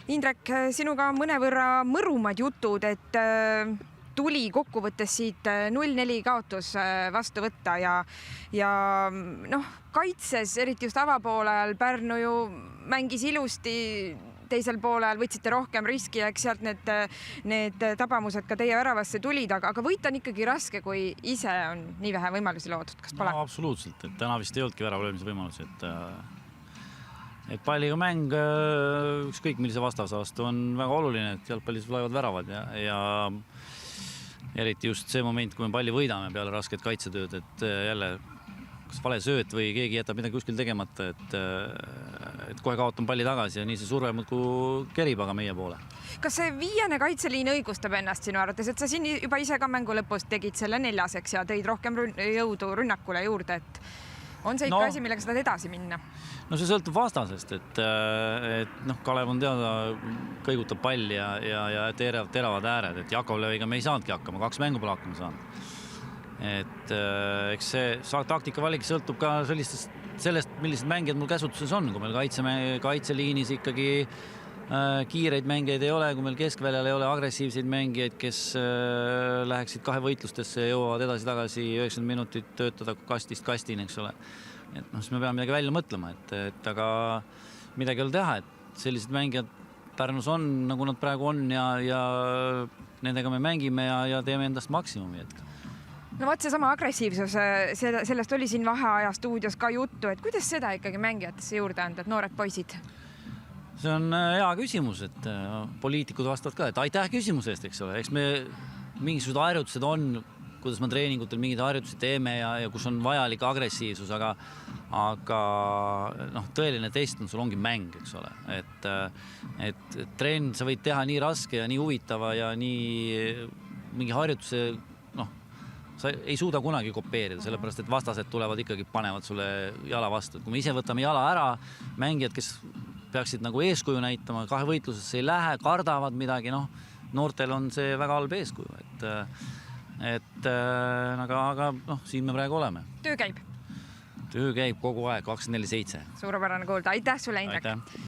Indrek, sinuga mõnevõrra mõrumad jutud, et tuli kokkuvõttes siit 0-4 kaotus vastu võtta ja kaitses, eriti just avapoolel Pärnu ju mängis ilusti, teisel poolel võtsite rohkem riski ja eks sealt need tabamused ka teie väravasse tulid, aga võita on ikkagi raske, kui ise on nii vähe võimalusi loodud, kas pole? No, absoluutselt, et täna vist ei olnudki värava löömise võimalusi, et palliga mäng ükskõik millise vastase vastu on väga oluline, et jalgpallis tulevad väravad ja eriti just see moment, kui me palli võidame peale rasket kaitsetööd, et jälle kas vale sööt või keegi jätab midagi kuskil tegemata, et kohe kaotan palli tagasi ja nii see surve muudkui kerib aga meie poole. Kas see viiene kaitseliin õigustab ennast sinu arvates, et sa siin juba ise ka mängu lõpus tegid selle 4. ja tõid rohkem jõudu rünnakule juurde, et on see ikka asi, millega sa tahad edasi minna? No see sõltub vastasest, et Kalev on teada, kõigutab palli ja teravad ääred, et Jakovleviga me ei saanudki hakkama, 2 mängu pole hakkama saanud. Et eks see taktikavalik sõltub ka sellest, millised mängijad mul käsutuses on, kui meil kaitseliinis ikkagi kiireid mängijaid ei ole, kui meil keskväljal ei ole agressiivseid mängijaid, kes läheksid 2 võitlustesse ja jõuavad edasi-tagasi 90 minutit töötada kastist kastini, eks ole. Et siis me peame midagi välja mõtlema, et aga midagi ei ole teha, et sellised mängijad Pärnus on, nagu nad praegu on ja nendega me mängime ja teeme endast maksimumi hetkel. No vaat seesama agressiivsus, sellest oli siin vaheaja stuudios ka juttu, et kuidas seda ikkagi mängijatesse juurde anda, et noored poisid? See on hea küsimus, et poliitikud vastavad ka, et aitäh küsimuse eest, eks ole. Eks me mingisugused harjutused on, kuidas me treeningutel mingid harjutused teeme ja kus on vajalik agressiivsus, aga tõeline test on, sul ongi mäng, eks ole. Et treen sa võid teha nii raske ja nii huvitava ja nii mingi harjutuse, sa ei suuda kunagi kopeerida, sellepärast, et vastased tulevad ikkagi, panevad sulle jala vastu. Kui me ise võtame jala ära, mängijad, kes peaksid nagu eeskuju näitama, 2 võitlusesse ei lähe, kardavad midagi, noortel on see väga halb eeskuju, aga siin me praegu oleme. Töö käib? Töö käib kogu aeg, 24/7. Suurepärane kuulda. Aitäh sulle, Indrek! Aitäh!